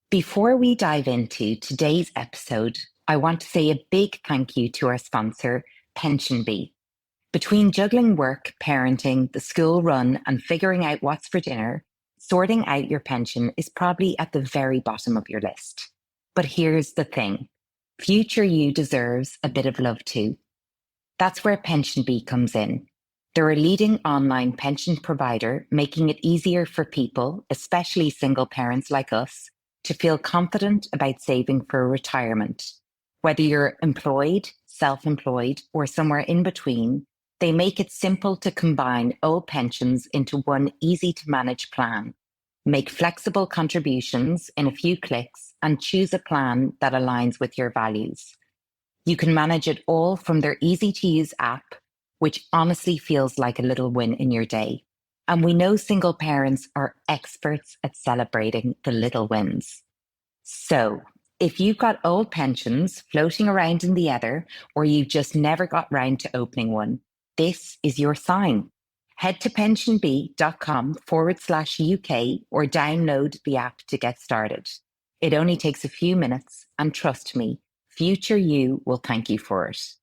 Before we dive into today's episode, I want to say a big thank you to our sponsor, PensionBee. Between juggling work, parenting, the school run, and figuring out what's for dinner, sorting out your pension is probably at the very bottom of your list. But here's the thing. Future you deserves a bit of love too. That's where PensionBee comes in. They're a leading online pension provider, making it easier for people, especially single parents like us, to feel confident about saving for retirement. Whether you're employed, self-employed, or somewhere in between, they make it simple to combine old pensions into one easy to manage plan. Make flexible contributions in a few clicks and choose a plan that aligns with your values. You can manage it all from their easy to use app, which honestly feels like a little win in your day. And we know single parents are experts at celebrating the little wins. So, if you've got old pensions floating around in the ether, or you've just never got round to opening one, this is your sign. Head to pensionbee.com/UK or download the app to get started. It only takes a few minutes, and trust me, future you will thank you for it.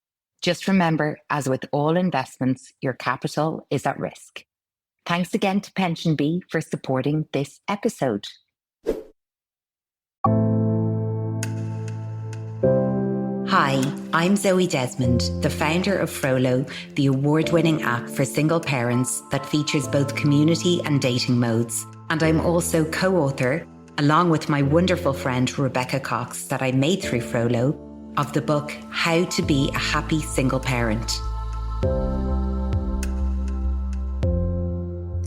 Just remember, as with all investments, your capital is at risk. Thanks again to PensionBee for supporting this episode. Hi, I'm Zoe Desmond, the founder of Frolo, the award-winning app for single parents that features both community and dating modes. And I'm also co-author, along with my wonderful friend Rebecca Cox, that I made through Frolo, of the book How to Be a Happy Single Parent.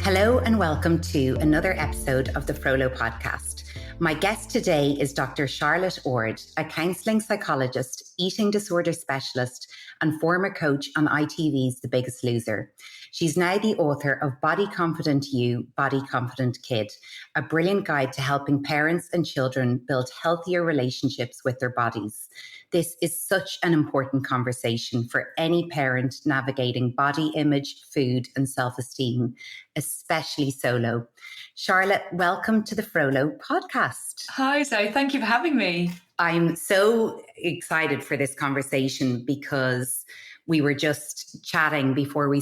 Hello and welcome to another episode of the Frolo podcast. My guest today is Dr. Charlotte Ord, a counselling psychologist, eating disorder specialist, and former coach on ITV's The Biggest Loser. She's now the author of Body Confident You, Body Confident Kid, a brilliant guide to helping parents and children build healthier relationships with their bodies. This is such an important conversation for any parent navigating body image, food, and self-esteem, especially solo. Charlotte, welcome to the Frolo podcast. Hi, Zoe. Thank you for having me. I'm so excited for this conversation because we were just chatting before I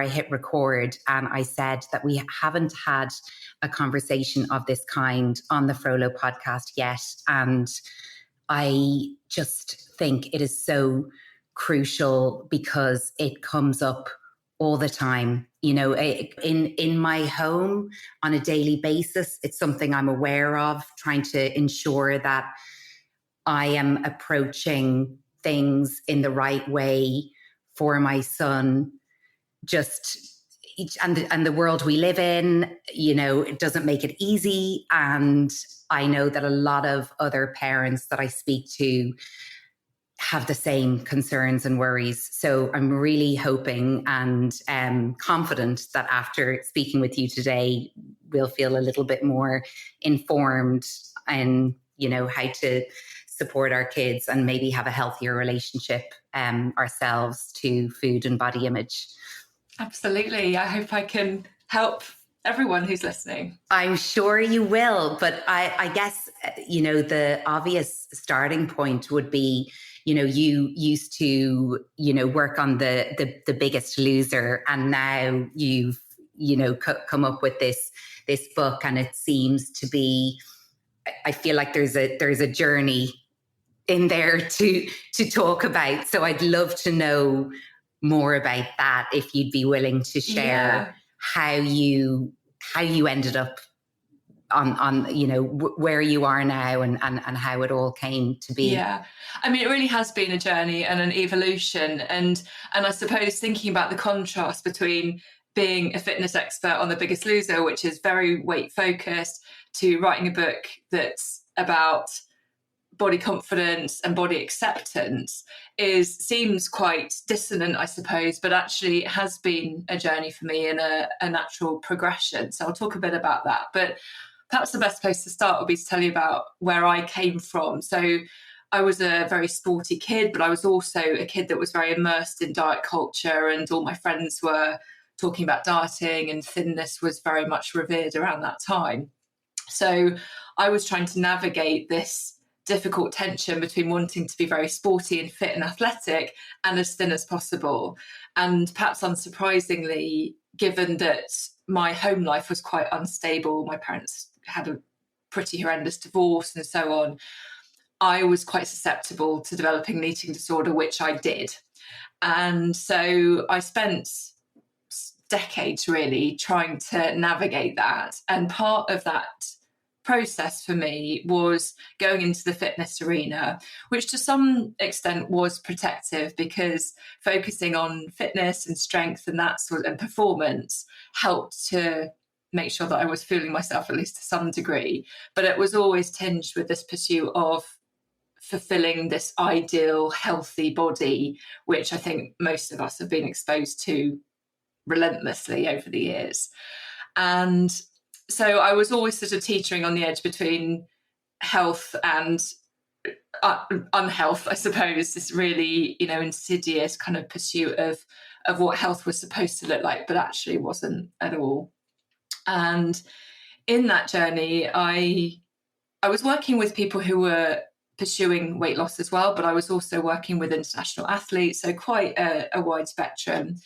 hit record, and I said that we haven't had a conversation of this kind on the Frolo podcast yet. And I just think it is so crucial because it comes up all the time. You know, in my home on a daily basis, it's something I'm aware of, trying to ensure that I am approaching things in the right way for my son. And the world we live in, you know, it doesn't make it easy. And I know that a lot of other parents that I speak to have the same concerns and worries. So I'm really hoping and confident that after speaking with you today, we'll feel a little bit more informed and, you know, how to support our kids and maybe have a healthier relationship ourselves to food and body image. Absolutely. I hope I can help everyone who's listening. I'm sure you will. But I guess, you know, the obvious starting point would be, you know, you used to, you know, work on the Biggest Loser, and now you've, you know, come up with this book, and it seems to be, I feel like there's a journey in there to talk about. So I'd love to know more about that, if you'd be willing to share how you ended up on you know, where you are now and how it all came to be. Yeah, I mean, it really has been a journey and an evolution, and I suppose thinking about the contrast between being a fitness expert on The Biggest Loser, which is very weight focused, to writing a book that's about body confidence and body acceptance seems quite dissonant, I suppose, but actually it has been a journey for me and a natural progression. So I'll talk a bit about that. But perhaps the best place to start would be to tell you about where I came from. So I was a very sporty kid, but I was also a kid that was very immersed in diet culture, and all my friends were talking about dieting, and thinness was very much revered around that time. So I was trying to navigate this difficult tension between wanting to be very sporty and fit and athletic and as thin as possible. And perhaps unsurprisingly, given that my home life was quite unstable, my parents had a pretty horrendous divorce and so on, I was quite susceptible to developing an eating disorder, which I did. And so I spent decades really trying to navigate that. And part of that process for me was going into the fitness arena, which to some extent was protective, because focusing on fitness and strength and that sort of performance helped to make sure that I was fooling myself, at least to some degree. But it was always tinged with this pursuit of fulfilling this ideal healthy body, which I think most of us have been exposed to relentlessly over the years. And so I was always sort of teetering on the edge between health and unhealth, I suppose, this really, insidious kind of pursuit of what health was supposed to look like, but actually wasn't at all. And in that journey, I was working with people who were pursuing weight loss as well, but I was also working with international athletes, so quite a wide spectrum,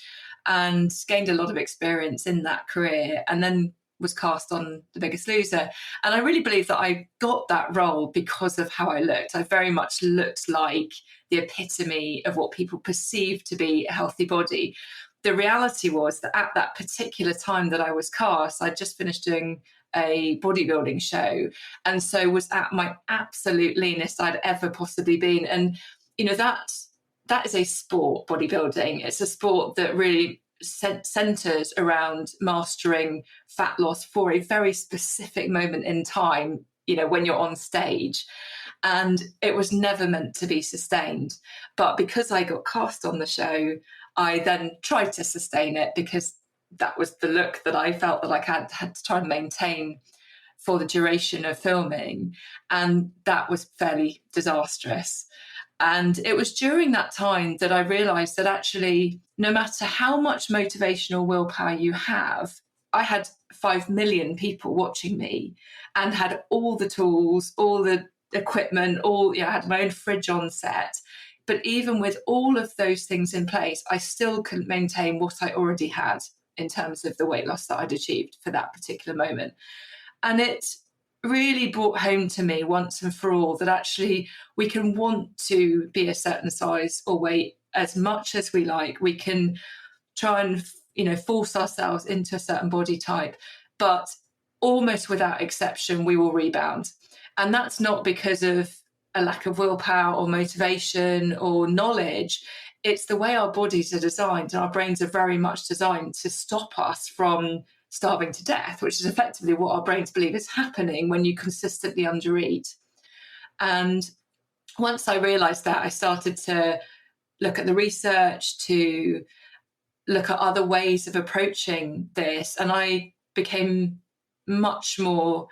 and gained a lot of experience in that career, and then was cast on The Biggest Loser. And I really believe that I got that role because of how I looked. I very much looked like the epitome of what people perceive to be a healthy body. The reality was that at that particular time that I was cast, I'd just finished doing a bodybuilding show, and so was at my absolute leanest I'd ever possibly been. And that is a sport, bodybuilding. It's a sport that really centers around mastering fat loss for a very specific moment in time, when you're on stage. And it was never meant to be sustained. But because I got cast on the show, I then tried to sustain it, because that was the look that I felt that I had to try and maintain for the duration of filming. And that was fairly disastrous. And it was during that time that I realized that actually, no matter how much motivational willpower you have, I had 5 million people watching me and had all the tools, all the equipment, I had my own fridge on set. But even with all of those things in place, I still couldn't maintain what I already had in terms of the weight loss that I'd achieved for that particular moment. And it really brought home to me once and for all that actually we can want to be a certain size or weight as much as we like. We can try and force ourselves into a certain body type, but almost without exception we will rebound. And that's not because of a lack of willpower or motivation or knowledge. It's the way our bodies are designed, and our brains are very much designed to stop us from starving to death, which is effectively what our brains believe is happening when you consistently undereat. And once I realized that, I started to look at the research, to look at other ways of approaching this, and I became much more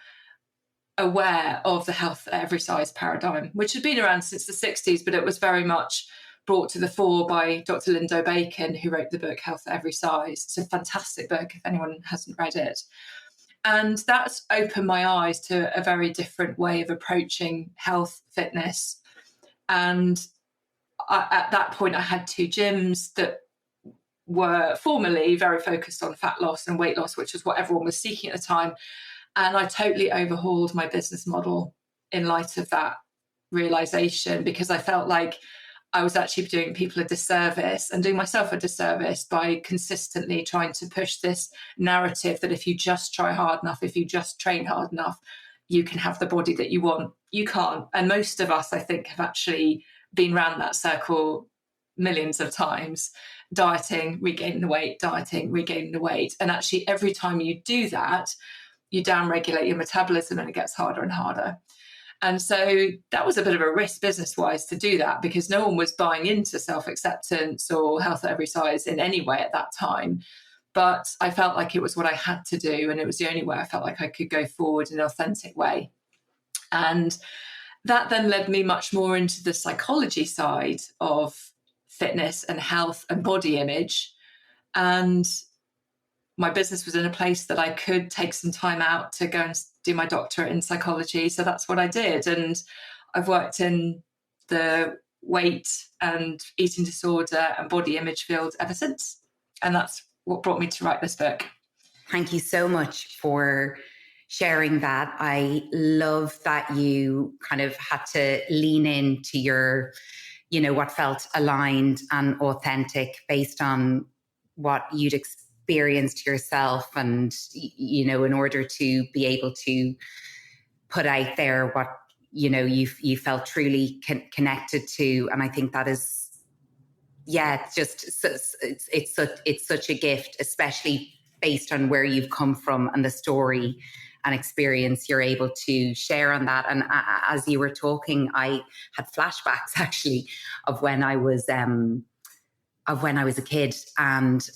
aware of the health at every size paradigm, which had been around since the 60s, but it was very much brought to the fore by Dr. Lindo Bacon, who wrote the book Health at Every Size. It's a fantastic book if anyone hasn't read it. And that's opened my eyes to a very different way of approaching health, fitness. And at that point, I had 2 gyms that were formerly very focused on fat loss and weight loss, which was what everyone was seeking at the time. And I totally overhauled my business model in light of that realization, because I felt like I was actually doing people a disservice and doing myself a disservice by consistently trying to push this narrative that if you just try hard enough, if you just train hard enough, you can have the body that you want. You can't. And most of us, I think, have actually been around that circle millions of times, dieting, regaining the weight, dieting, regaining the weight. And actually, every time you do that, you downregulate your metabolism and it gets harder and harder. And so that was a bit of a risk business-wise to do that, because no one was buying into self-acceptance or health at every size in any way at that time. But I felt like it was what I had to do, and it was the only way I felt like I could go forward in an authentic way. And that then led me much more into the psychology side of fitness and health and body image. And my business was in a place that I could take some time out to go and do my doctorate in psychology. So that's what I did. And I've worked in the weight and eating disorder and body image field ever since. And that's what brought me to write this book. Thank you so much for sharing that. I love that you kind of had to lean into your, what felt aligned and authentic based on what you'd experienced yourself. And, in order to be able to put out there what, you felt truly connected to. And I think that is, it's just, it's such a gift, especially based on where you've come from and the story and experience you're able to share on that. And as you were talking, I had flashbacks actually of when I was a kid, and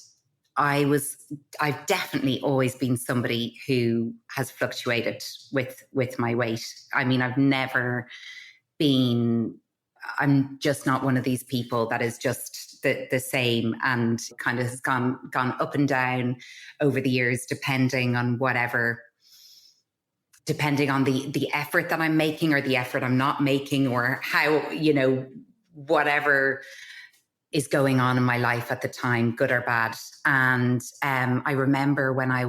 I've definitely always been somebody who has fluctuated with my weight. I mean, I'm just not one of these people that is just the same, and kind of has gone up and down over the years, depending on the effort that I'm making or the effort I'm not making, or how, whatever is going on in my life at the time, good or bad. And I remember when I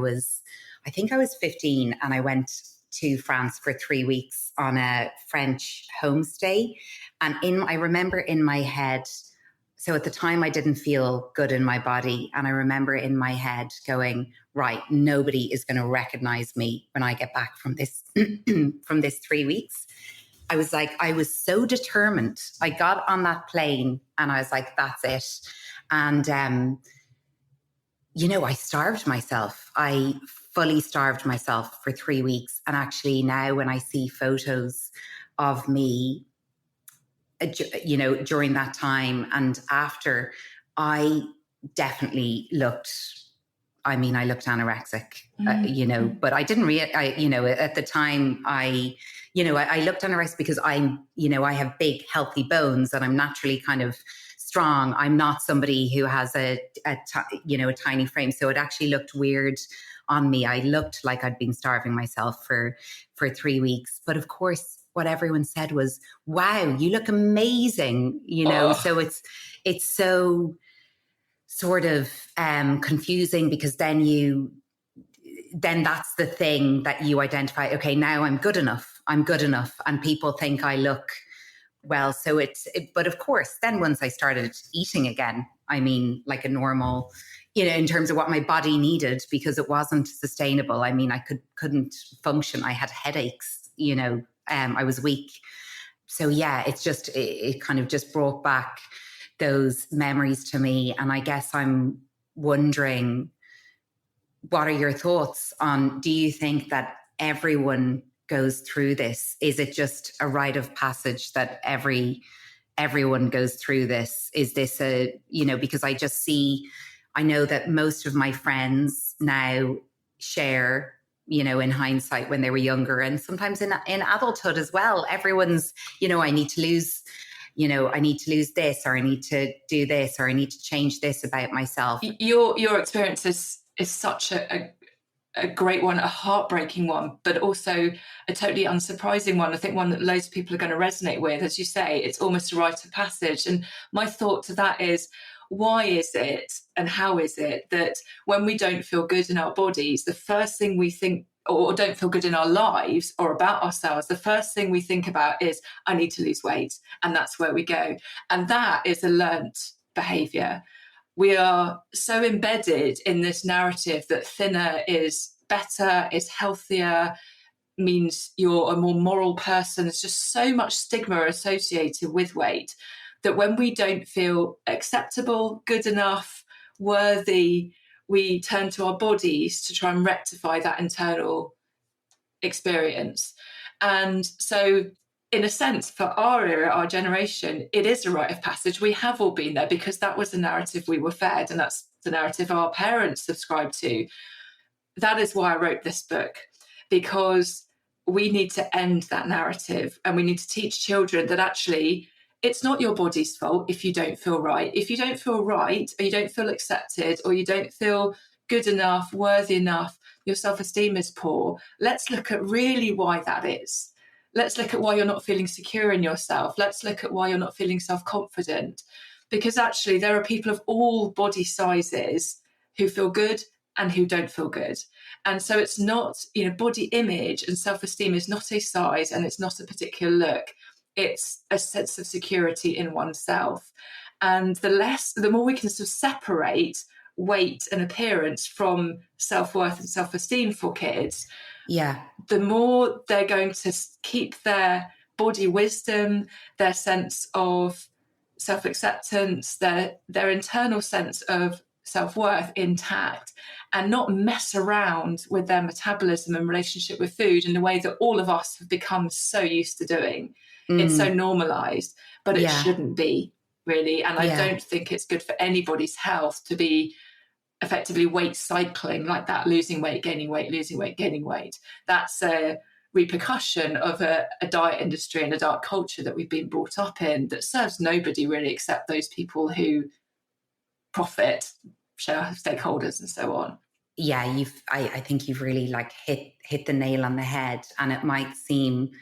think I was 15, and I went to France for 3 weeks on a French homestay. And I remember in my head, so at the time I didn't feel good in my body. And I remember in my head going, right, nobody is going to recognize me when I get back from this, from this 3 weeks. I was so determined. I got on that plane and I was like, that's it. And, I starved myself. I fully starved myself for 3 weeks. And actually now when I see photos of me, during that time and after, I definited looked anorexic, but I didn't at the time I looked anorexic because I have big, healthy bones and I'm naturally kind of strong. I'm not somebody who has a tiny frame. So it actually looked weird on me. I looked like I'd been starving myself for 3 weeks. But of course, what everyone said was, wow, you look amazing, So it's so sort of confusing, because then that's the thing that you identify. Okay, now I'm good enough. And people think I look well. So but of course, then once I started eating again, I mean, like a normal, in terms of what my body needed, because it wasn't sustainable. I mean, I couldn't function. I had headaches, I was weak. So yeah, it kind of just brought back those memories to me. And I guess I'm wondering, what are your thoughts on, do you think that everyone goes through this? Is it just a rite of passage that everyone goes through this? Is this because I know that most of my friends now share, in hindsight, when they were younger, and sometimes in adulthood as well, everyone's, I need to lose this, or I need to do this, or I need to change this about myself. Your experience is such a great one, a heartbreaking one, but also a totally unsurprising one. I think one that loads of people are going to resonate with. As you say, it's almost a rite of passage. And my thought to that is, why is it and how is it that when we don't feel good in our bodies, the first thing we think, or don't feel good in our lives or about ourselves, the first thing we think about is, I need to lose weight. And that's where we go. And that is a learnt behavior. We are so embedded in this narrative that thinner is better, is healthier, means you're a more moral person. There's just so much stigma associated with weight that when we don't feel acceptable, good enough, worthy, we turn to our bodies to try and rectify that internal experience. And so, in a sense, for our era, our generation, it is a rite of passage. We have all been there because that was the narrative we were fed, and that's the narrative our parents subscribed to. That is why I wrote this book, because we need to end that narrative, and we need to teach children that actually it's not your body's fault if you don't feel right. If you don't feel right, or you don't feel accepted, or you don't feel good enough, worthy enough, your self-esteem is poor, let's look at really why that is. Let's look at why you're not feeling secure in yourself. Let's look at why you're not feeling self-confident. Because actually there are people of all body sizes who feel good and who don't feel good. And so it's not, body image and self-esteem is not a size and it's not a particular look. It's a sense of security in oneself. And the more we can sort of separate weight and appearance from self-worth and self-esteem for kids, the more they're going to keep their body wisdom, their sense of self-acceptance, their internal sense of self-worth intact, and not mess around with their metabolism and relationship with food in the way that all of us have become so used to doing. It's so normalized, but it shouldn't be, really. And I don't think it's good for anybody's health to be effectively weight cycling like that, losing weight, gaining weight, losing weight, gaining weight. That's a repercussion of a diet industry and a diet culture that we've been brought up in that serves nobody really except those people who profit, stakeholders and so on. Yeah, I think you've really hit the nail on the head, and it might seem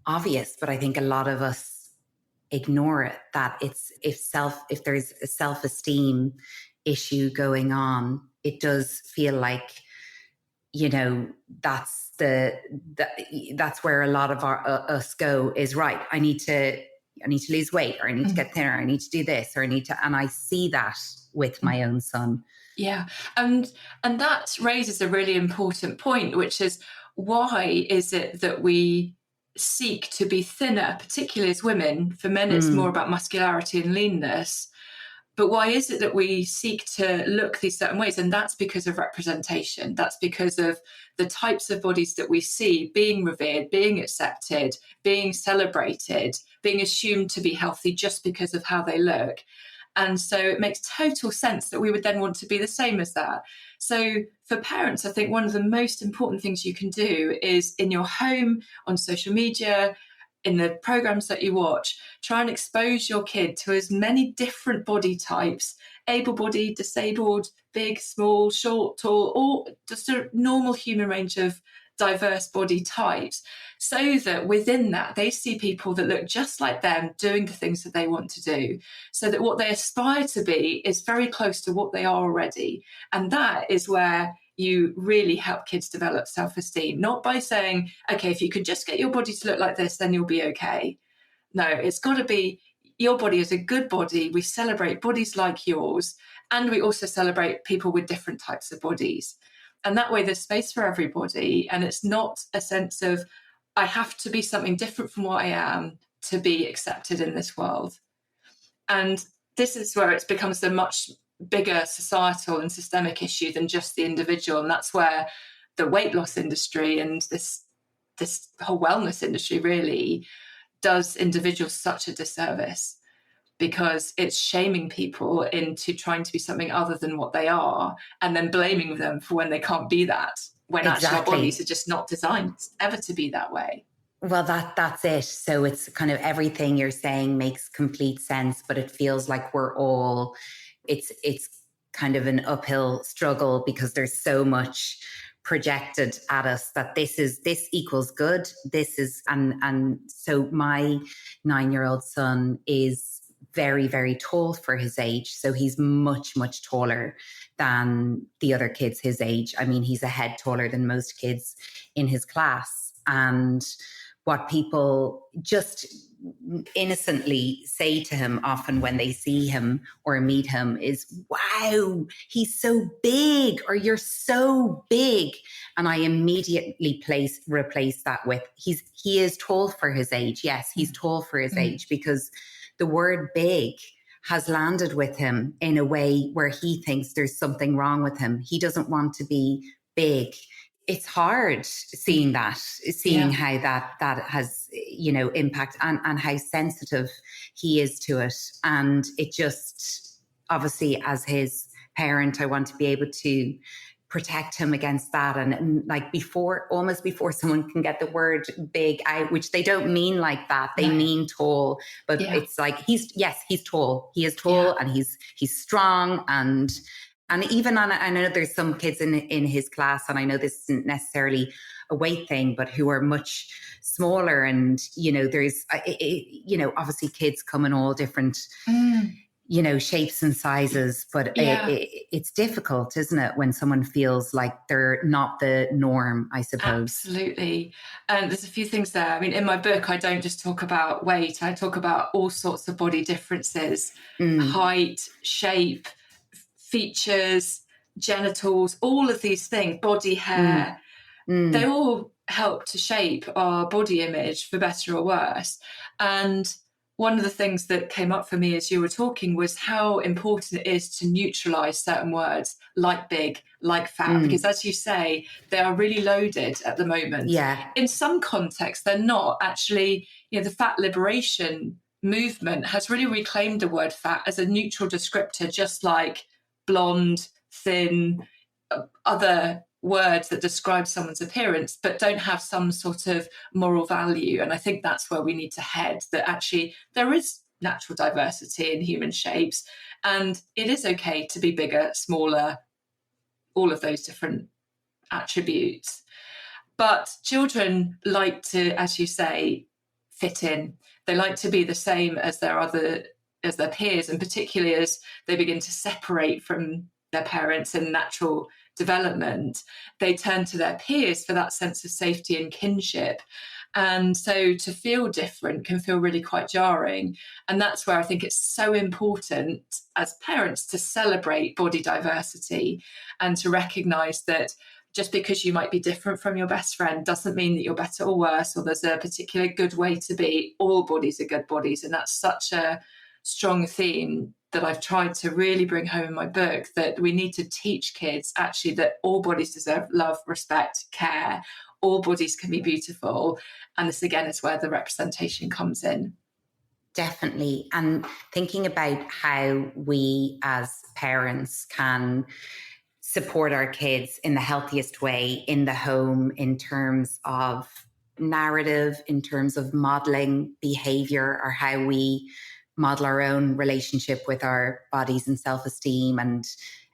obvious, but I think a lot of us ignore it, that if there's a self-esteem issue going on, it does feel like, that's where a lot of us go, is right. I need to lose weight, or I need to get thinner, or I need to do this, or and I see that with my own son. Yeah. And that raises a really important point, which is, why is it that we seek to be thinner, particularly as women? For men, it's more about muscularity and leanness. But why is it that we seek to look these certain ways? And that's because of representation. That's because of the types of bodies that we see being revered, being accepted, being celebrated, being assumed to be healthy just because of how they look. And so it makes total sense that we would then want to be the same as that. So for parents, I think one of the most important things you can do is, in your home, on social media, in the programs that you watch, try and expose your kid to as many different body types, able-bodied, disabled, big, small, short, tall, or just a normal human range of diverse body types, so that within that they see people that look just like them doing the things that they want to do, so that what they aspire to be is very close to what they are already. And that is where you really help kids develop self-esteem, not by saying, okay, if you could just get your body to look like this, then you'll be okay. No, it's got to be, your body is a good body. We celebrate bodies like yours, and we also celebrate people with different types of bodies. And that way there's space for everybody. And it's not a sense of, I have to be something different from what I am to be accepted in this world. And this is where it becomes a much bigger societal and systemic issue than just the individual. And that's where the weight loss industry and this whole wellness industry really does individuals such a disservice, because it's shaming people into trying to be something other than what they are, and then blaming them for when they can't be that, when actually our bodies are just not designed ever to be that way. Well, that's it. So it's kind of, everything you're saying makes complete sense, but it feels like we're all, it's kind of an uphill struggle, because there's so much projected at us that this equals good. This is, and so my 9-year-old son is very, very tall for his age. So he's much, much taller than the other kids his age. I mean, he's a head taller than most kids in his class. And what people just innocently say to him often when they see him or meet him is, wow, he's so big, or you're so big. And I immediately replace that with, he is tall for his age. Yes, he's tall for his age, because the word big has landed with him in a way where he thinks there's something wrong with him. He doesn't want to be big. It's hard seeing how that has, impact, and how sensitive he is to it. And it just, obviously, as his parent, I want to be able to protect him against that. And almost before someone can get the word big out, which they don't mean like that, they mean tall, but it's like, he's tall. He is tall, and he's strong, and And even I know there's some kids in his class, and I know this isn't necessarily a weight thing, but who are much smaller. And, there's, obviously kids come in all different, shapes and sizes, but it's difficult, isn't it, when someone feels like they're not the norm, I suppose. Absolutely. And there's a few things there. I mean, in my book, I don't just talk about weight, I talk about all sorts of body differences, height, shape, features, genitals, all of these things, body hair. They all help to shape our body image for better or worse. And one of the things that came up for me as you were talking was how important it is to neutralize certain words like big, like fat, because as you say, they are really loaded at the moment. Yeah. In some contexts, they're not. Actually, the fat liberation movement has really reclaimed the word fat as a neutral descriptor, just like blonde, thin, other words that describe someone's appearance but don't have some sort of moral value. And I think that's where we need to head, that actually there is natural diversity in human shapes, and it is okay to be bigger, smaller, all of those different attributes. But children like to, as you say, fit in. They like to be the same as their peers, and particularly as they begin to separate from their parents in natural development, they turn to their peers for that sense of safety and kinship. And so to feel different can feel really quite jarring. And that's where I think it's so important as parents to celebrate body diversity and to recognize that just because you might be different from your best friend doesn't mean that you're better or worse, or there's a particular good way to be. All bodies are good bodies. And that's such a strong theme that I've tried to really bring home in my book, that we need to teach kids actually that all bodies deserve love, respect, care. All bodies can be beautiful. And this again is where the representation comes in. Definitely. And thinking about how we as parents can support our kids in the healthiest way in the home, in terms of narrative, in terms of modeling behavior, or how we model our own relationship with our bodies and self-esteem and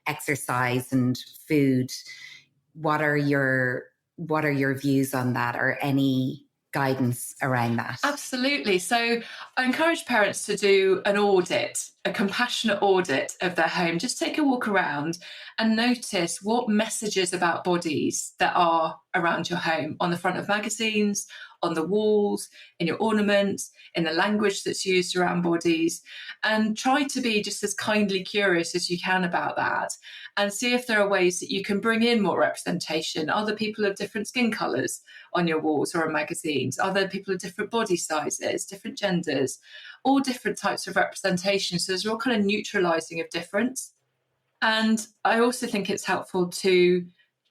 exercise and food. What are your views on that, or any guidance around that? Absolutely. So I encourage parents to do an audit, a compassionate audit of their home. Just take a walk around and notice what messages about bodies there are around your home, on the front of magazines, on the walls, in your ornaments, in the language that's used around bodies, and try to be just as kindly curious as you can about that, and see if there are ways that you can bring in more representation. Are there people of different skin colours on your walls or in magazines? Are there people of different body sizes, different genders, all different types of representation? So there's a real kind of neutralising of difference. And I also think it's helpful to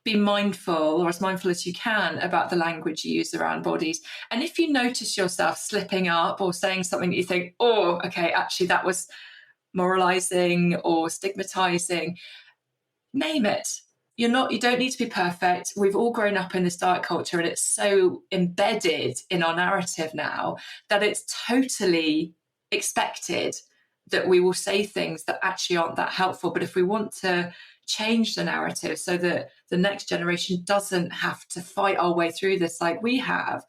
be mindful, or as mindful as you can, about the language you use around bodies. And if you notice yourself slipping up or saying something that you think, oh, okay, actually that was moralizing or stigmatizing, name it. You don't need to be perfect. We've all grown up in this diet culture, and it's so embedded in our narrative now that it's totally expected that we will say things that actually aren't that helpful. But if we want to change the narrative so that the next generation doesn't have to fight our way through this like we have,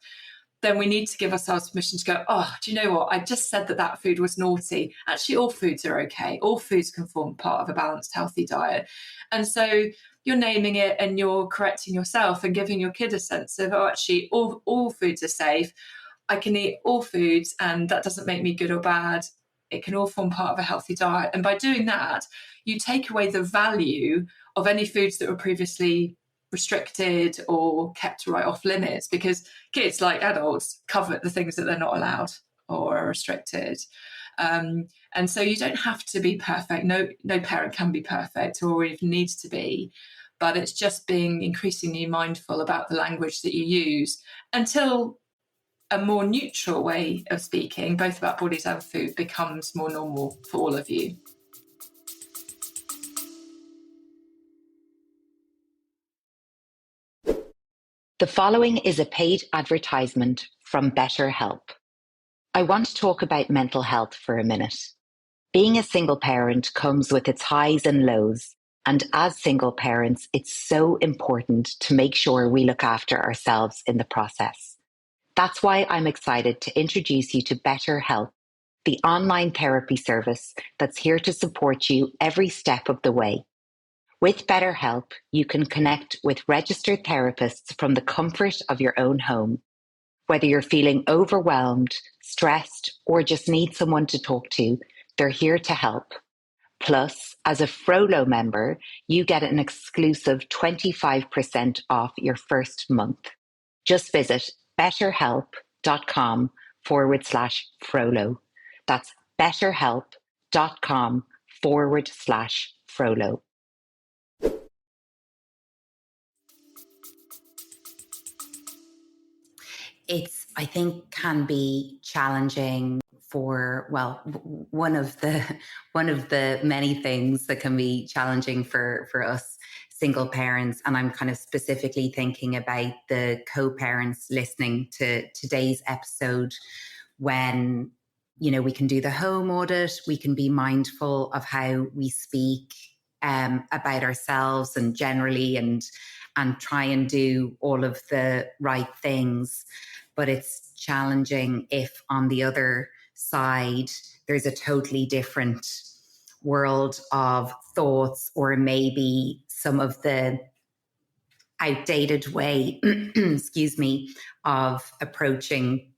then we need to give ourselves permission to go, oh, do you know what? I just said that food was naughty. Actually, all foods are okay. All foods can form part of a balanced, healthy diet. And so you're naming it and you're correcting yourself and giving your kid a sense of, oh, actually, all foods are safe. I can eat all foods, and that doesn't make me good or bad. It can all form part of a healthy diet. And by doing that, you take away the value of any foods that were previously restricted or kept right off limits, because kids, like adults, covet the things that they're not allowed or are restricted. And so you don't have to be perfect. No parent can be perfect or even needs to be, but it's just being increasingly mindful about the language that you use until a more neutral way of speaking, both about bodies and food, becomes more normal for all of you. The following is a paid advertisement from BetterHelp. I want to talk about mental health for a minute. Being a single parent comes with its highs and lows. And as single parents, it's so important to make sure we look after ourselves in the process. That's why I'm excited to introduce you to BetterHelp, the online therapy service that's here to support you every step of the way. With BetterHelp, you can connect with registered therapists from the comfort of your own home. Whether you're feeling overwhelmed, stressed, or just need someone to talk to, they're here to help. Plus, as a Frolo member, you get an exclusive 25% off your first month. Just visit betterhelp.com/Frolo. That's betterhelp.com/Frolo. It's, I think, can be challenging for, well, one of the many things that can be challenging for us single parents. And I'm kind of specifically thinking about the co-parents listening to today's episode, when, we can do the home audit, we can be mindful of how we speak about ourselves and generally, and try and do all of the right things. But it's challenging if on the other side, there's a totally different world of thoughts, or maybe some of the outdated way, excuse me, of approaching,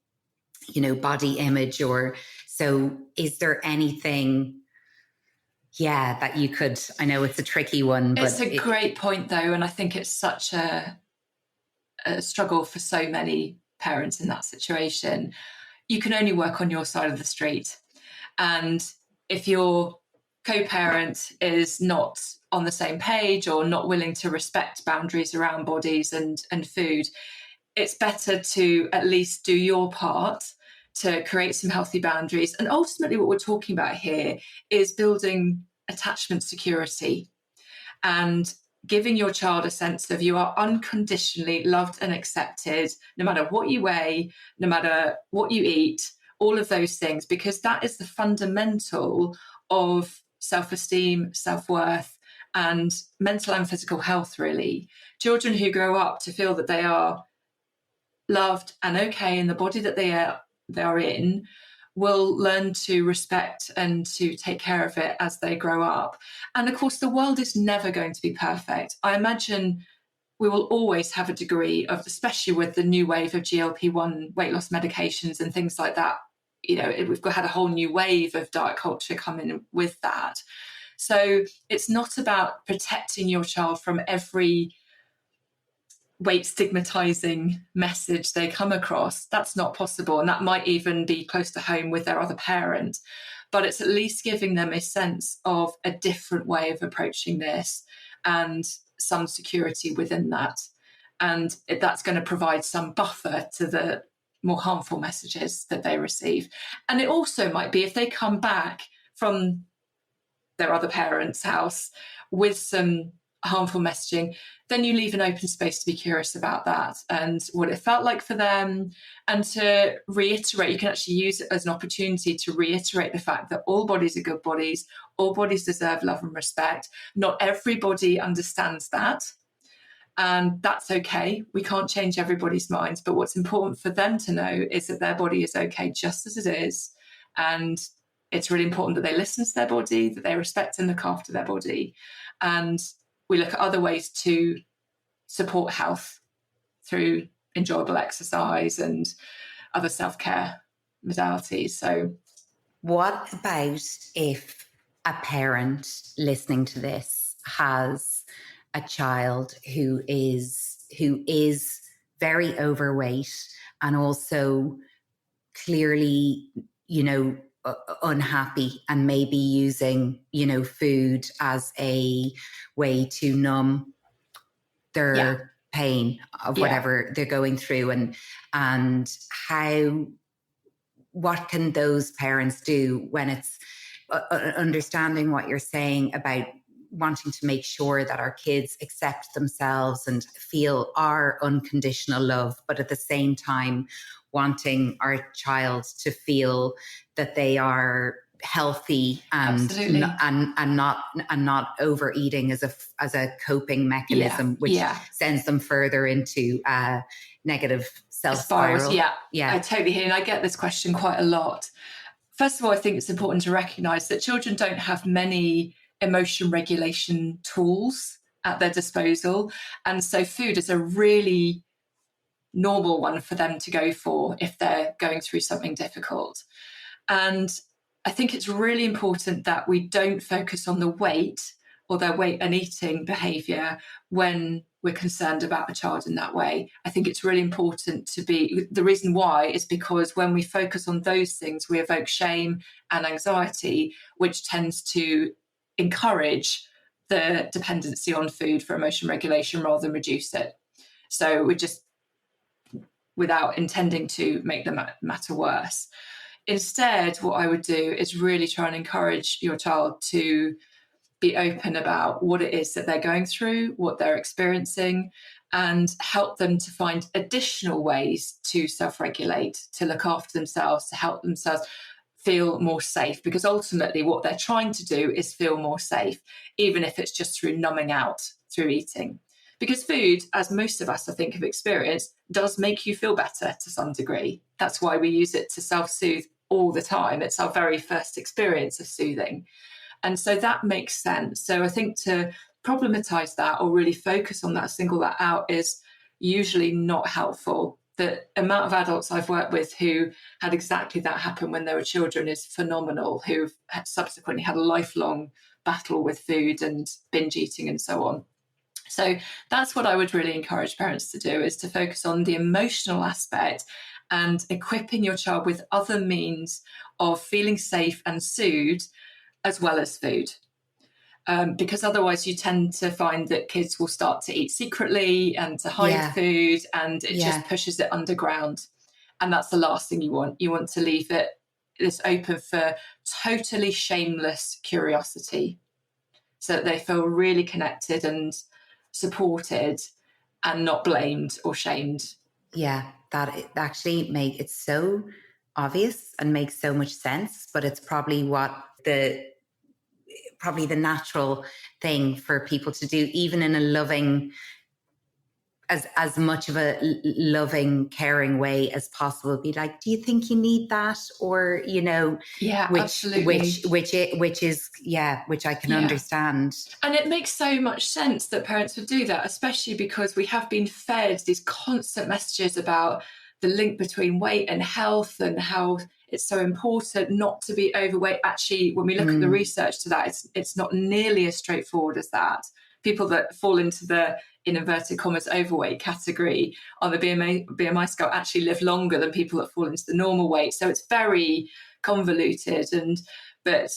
body image. Or so is there anything, that you could, I know it's a tricky one, but it's a great point though. And I think it's such a struggle for so many parents in that situation. You can only work on your side of the street. And if your co-parent is not on the same page or not willing to respect boundaries around bodies and food, it's better to at least do your part to create some healthy boundaries. And ultimately what we're talking about here is building attachment security and giving your child a sense of you are unconditionally loved and accepted, no matter what you weigh, no matter what you eat, all of those things, because that is the fundamental of self-esteem, self-worth, and mental and physical health, really. Children who grow up to feel that they are loved and okay in the body that they are in will learn to respect and to take care of it as they grow up. And of course, the world is never going to be perfect. I imagine we will always have a degree of, especially with the new wave of GLP-1 weight loss medications and things like that, we've had a whole new wave of diet culture coming with that. So it's not about protecting your child from every weight stigmatizing message they come across. That's not possible. And that might even be close to home with their other parent. But it's at least giving them a sense of a different way of approaching this and some security within that. And that's going to provide some buffer to the more harmful messages that they receive. And it also might be if they come back from their other parent's house with some harmful messaging, then you leave an open space to be curious about that and what it felt like for them, and to reiterate. You can actually use it as an opportunity to reiterate the fact that all bodies are good bodies, all bodies deserve love and respect. Not everybody understands that, and that's okay. We can't change everybody's minds, but what's important for them to know is that their body is okay just as it is, and it's really important that they listen to their body, that they respect and look after their body. And we look at other ways to support health through enjoyable exercise and other self-care modalities. So what about if a parent listening to this has a child who is very overweight and also clearly, unhappy, and maybe using, food as a way to numb their pain of whatever they're going through, and what can those parents do when it's understanding what you're saying about wanting to make sure that our kids accept themselves and feel our unconditional love, but at the same time wanting our child to feel that they are healthy and Absolutely. not overeating as a coping mechanism, which sends them further into negative self spirals. spiral. I totally hear, and I get this question quite a lot. First of all, I think it's important to recognise that children don't have many emotion regulation tools at their disposal, and so food is a really normal one for them to go for if they're going through something difficult. And I think it's really important that we don't focus on the weight or their weight and eating behaviour when we're concerned about a child in that way. I think it's really important the reason why is because when we focus on those things, we evoke shame and anxiety, which tends to encourage the dependency on food for emotion regulation rather than reduce it. So we're just, without intending to make the matter worse. Instead, what I would do is really try and encourage your child to be open about what it is that they're going through, what they're experiencing, and help them to find additional ways to self-regulate, to look after themselves, to help themselves feel more safe. Because ultimately what they're trying to do is feel more safe, even if it's just through numbing out through eating. Because food, as most of us I think have experienced, does make you feel better to some degree. That's why we use it to self-soothe all the time. It's our very first experience of soothing. And so that makes sense. So I think to problematize that or really focus on that, single that out, is usually not helpful. The amount of adults I've worked with who had exactly that happen when they were children is phenomenal, who've subsequently had a lifelong battle with food and binge eating and so on. So that's what I would really encourage parents to do, is to focus on the emotional aspect and equipping your child with other means of feeling safe and soothed, as well as food. Because otherwise you tend to find that kids will start to eat secretly and to hide food, and it just pushes it underground. And that's the last thing you want. You want to leave this open for totally shameless curiosity, so that they feel really connected and supported and not blamed or shamed. Yeah, that actually it's so obvious and makes so much sense, but it's probably the natural thing for people to do, even in a loving, as much of a loving, caring way as possible. Be like, do you think you need that? Or, absolutely. which I can understand. And it makes so much sense that parents would do that, especially because we have been fed these constant messages about the link between weight and health and how it's so important not to be overweight. Actually, when we look at the research to that, it's not nearly as straightforward as that. People that fall into the, in inverted commas, overweight category on the BMI scale actually live longer than people that fall into the normal weight. So it's very convoluted. But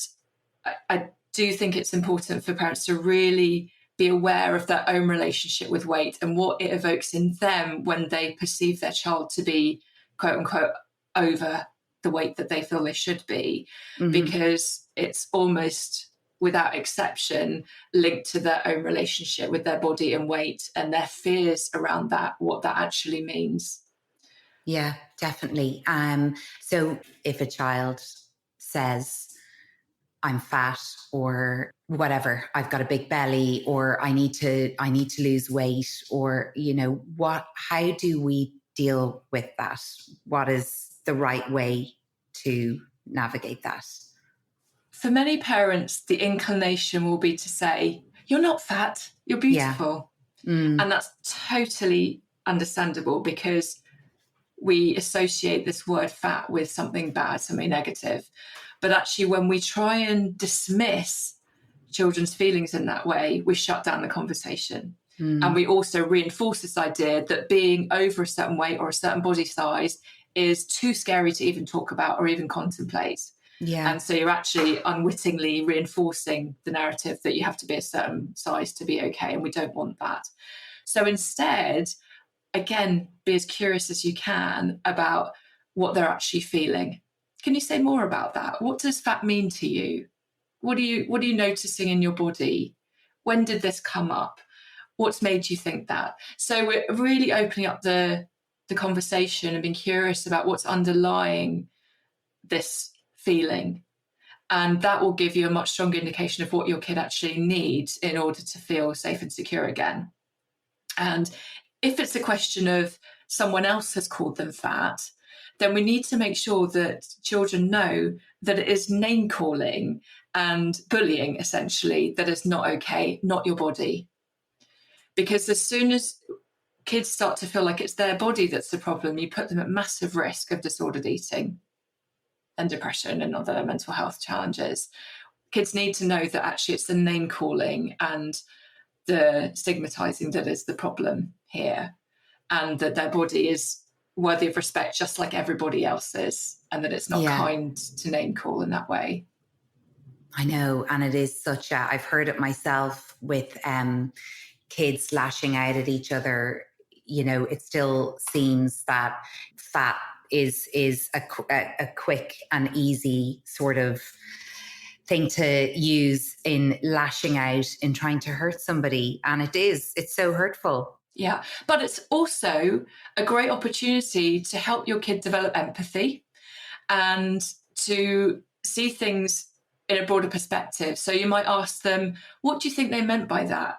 I do think it's important for parents to really be aware of their own relationship with weight and what it evokes in them when they perceive their child to be, quote unquote, over the weight that they feel they should be, because it's almost without exception linked to their own relationship with their body and weight and their fears around that, what that actually means. Yeah, definitely. So if a child says, I'm fat, or whatever, I've got a big belly, or I need to lose weight, or, how do we deal with that? What is the right way to navigate that? For many parents, the inclination will be to say, you're not fat, you're beautiful. And that's totally understandable, because we associate this word fat with something bad, something negative. But actually, when we try and dismiss children's feelings in that way, we shut down the conversation. And we also reinforce this idea that being over a certain weight or a certain body size is too scary to even talk about or even contemplate. Yeah. And so you're actually unwittingly reinforcing the narrative that you have to be a certain size to be okay, and we don't want that. So instead, again, be as curious as you can about what they're actually feeling. Can you say more about that? What does fat mean to you? What are you noticing in your body? When did this come up? What's made you think that? So we're really opening up the conversation and being curious about what's underlying this feeling. And that will give you a much stronger indication of what your kid actually needs in order to feel safe and secure again. And if it's a question of someone else has called them fat, then we need to make sure that children know that it is name calling and bullying, essentially, that is not okay, not your body. Because as soon as kids start to feel like it's their body that's the problem, you put them at massive risk of disordered eating and depression and other mental health challenges. Kids need to know that actually it's the name calling and the stigmatizing that is the problem here, and that their body is worthy of respect just like everybody else's, and that it's not kind to name call in that way. I know, and it is such a, I've heard it myself with kids lashing out at each other. You know, it still seems that fat is a quick and easy sort of thing to use in lashing out, in trying to hurt somebody. And it's so hurtful. Yeah, but it's also a great opportunity to help your kid develop empathy and to see things in a broader perspective. So you might ask them, what do you think they meant by that?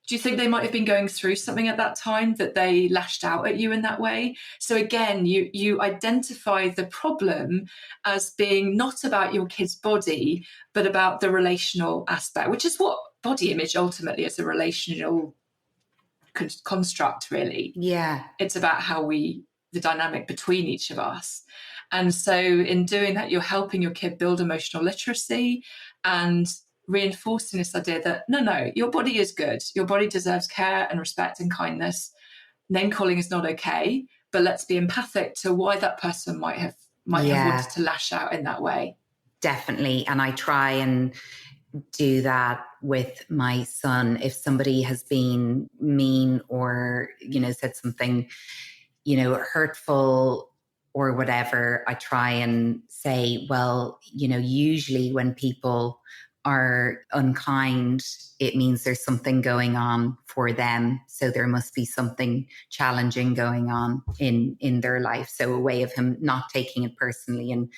Do you think they might have been going through something at that time that they lashed out at you in that way? So again, you identify the problem as being not about your kid's body, but about the relational aspect, which is what body image ultimately is, a relational construct, really. Yeah. It's about how the dynamic between each of us. And so in doing that, you're helping your kid build emotional literacy and reinforcing this idea that no, your body is good. Your body deserves care and respect and kindness. Name calling is not okay, but let's be empathic to why that person might have wanted to lash out in that way. Definitely. And I try and do that with my son. If somebody has been mean or, said something, hurtful or whatever, I try and say, well, usually when people are unkind, it means there's something going on for them. So there must be something challenging going on in their life. So a way of him not taking it personally and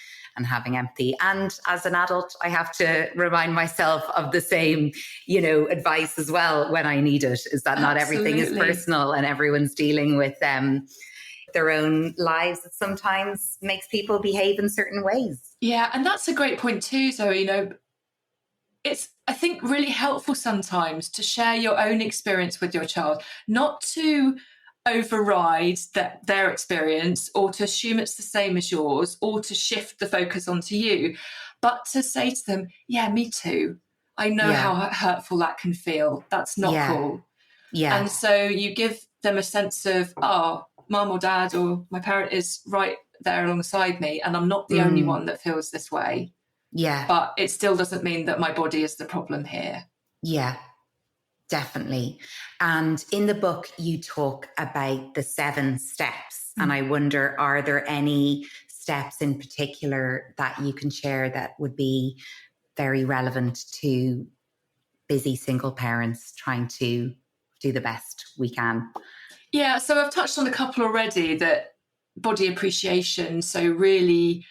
having empathy. And as an adult, I have to remind myself of the same, advice as well when I need it, is that not everything is personal and everyone's dealing with their own lives. That sometimes makes people behave in certain ways. Yeah. And that's a great point too. So, it's, I think, really helpful sometimes to share your own experience with your child, not to override their experience or to assume it's the same as yours or to shift the focus onto you, but to say to them, yeah, me too. I know how hurtful that can feel. That's not cool. Yeah. And so you give them a sense of, oh, mum or dad or my parent is right there alongside me and I'm not the only one that feels this way. Yeah. But it still doesn't mean that my body is the problem here. Yeah, definitely. And in the book, you talk about the 7 steps. And I wonder, are there any steps in particular that you can share that would be very relevant to busy single parents trying to do the best we can? Yeah, so I've touched on a couple already, that body appreciation. So really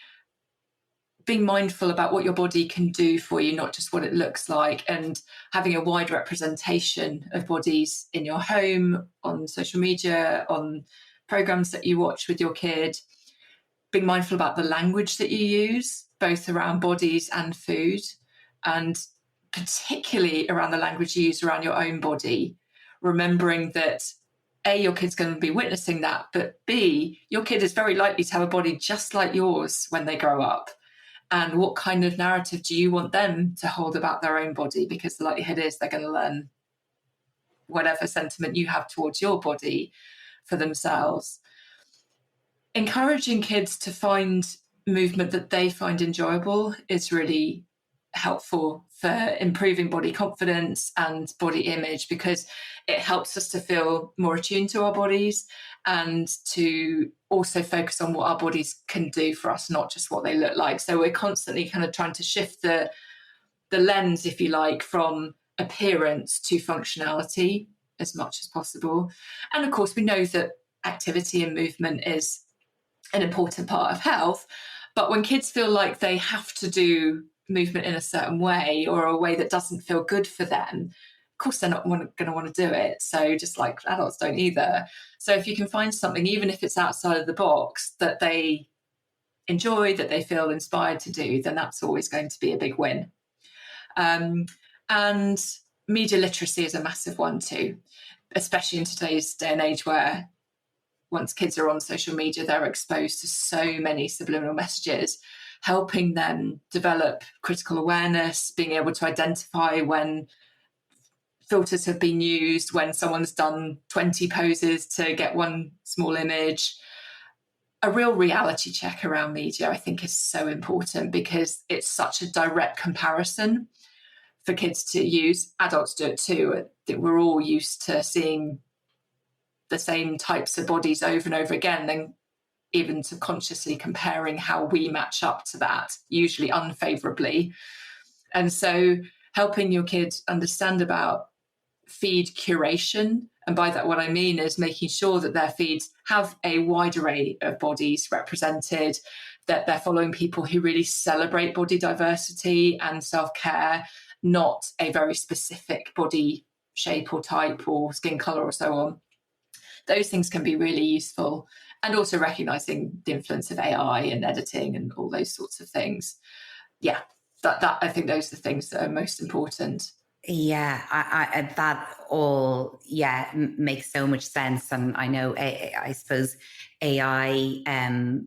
being mindful about what your body can do for you, not just what it looks like, and having a wide representation of bodies in your home, on social media, on programs that you watch with your kid. Being mindful about the language that you use, both around bodies and food, and particularly around the language you use around your own body, remembering that A, your kid's going to be witnessing that, but B, your kid is very likely to have a body just like yours when they grow up. And what kind of narrative do you want them to hold about their own body? Because the likelihood is they're going to learn whatever sentiment you have towards your body for themselves. Encouraging kids to find movement that they find enjoyable is really helpful for improving body confidence and body image, because it helps us to feel more attuned to our bodies and to also focus on what our bodies can do for us, not just what they look like. So we're constantly kind of trying to shift the lens, if you like, from appearance to functionality as much as possible. And of course, we know that activity and movement is an important part of health. But when kids feel like they have to do movement in a certain way or a way that doesn't feel good for them, of course they're not going to want to do it. So just like adults don't either. So if you can find something, even if it's outside of the box, that they enjoy, that they feel inspired to do, then that's always going to be a big win. And media literacy is a massive one too, especially in today's day and age where once kids are on social media, they're exposed to so many subliminal messages. Helping them develop critical awareness, being able to identify when filters have been used, when someone's done 20 poses to get one small image. A real reality check around media, I think, is so important because it's such a direct comparison for kids to use. Adults do it too. I think we're all used to seeing the same types of bodies over and over again, then even subconsciously comparing how we match up to that, usually unfavorably. And so helping your kid understand about feed curation, and by that what I mean is making sure that their feeds have a wide array of bodies represented, that they're following people who really celebrate body diversity and self-care, not a very specific body shape or type or skin color or so on. Those things can be really useful. And also recognizing the influence of AI and editing and all those sorts of things. Yeah, that I think those are the things that are most important. Yeah, I that all makes so much sense, and I know I suppose AI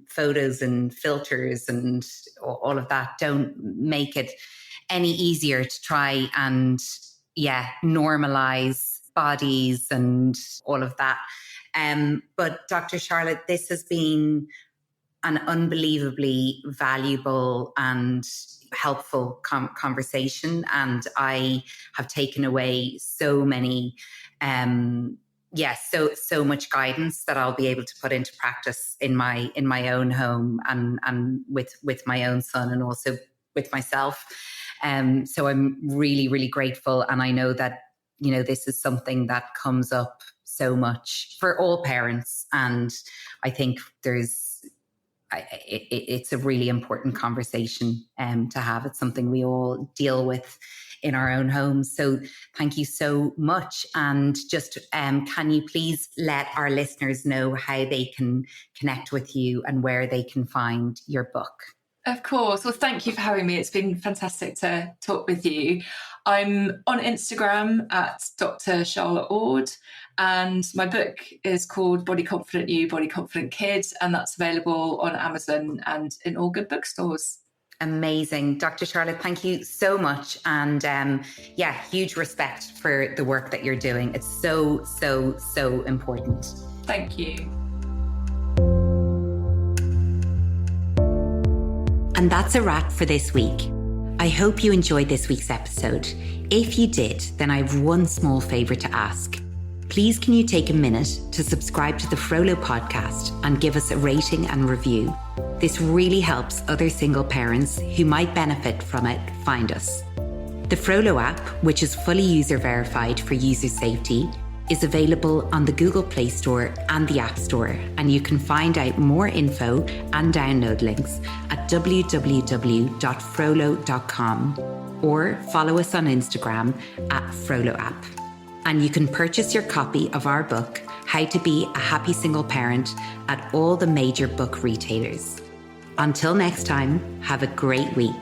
photos and filters and all of that don't make it any easier to try and normalize bodies and all of that. But Dr. Charlotte, this has been an unbelievably valuable and helpful conversation, and I have taken away so many so much guidance that I'll be able to put into practice in my own home and with my own son and also with myself. So I'm really, really grateful, and I know that this is something that comes up so much for all parents, and I think it's a really important conversation to have. It's something we all deal with in our own homes. So thank you so much. And just can you please let our listeners know how they can connect with you and where they can find your book? Of course. Well, thank you for having me. It's been fantastic to talk with you. I'm on Instagram at Dr Charlotte Ord, and my book is called Body Confident You, Body Confident Kids, and that's available on Amazon and in all good bookstores. Amazing. Dr. Charlotte, thank you so much. And huge respect for the work that you're doing. It's so, so, so important. Thank you. And that's a wrap for this week. I hope you enjoyed this week's episode. If you did, then I have one small favour to ask. Please can you take a minute to subscribe to the Frolo podcast and give us a rating and review? This really helps other single parents who might benefit from it find us. The Frolo app, which is fully user verified for user safety, is available on the Google Play Store and the App Store, and you can find out more info and download links at www.frolo.com or follow us on Instagram at Frolo app. And you can purchase your copy of our book, How to Be a Happy Single Parent, at all the major book retailers. Until next time, have a great week.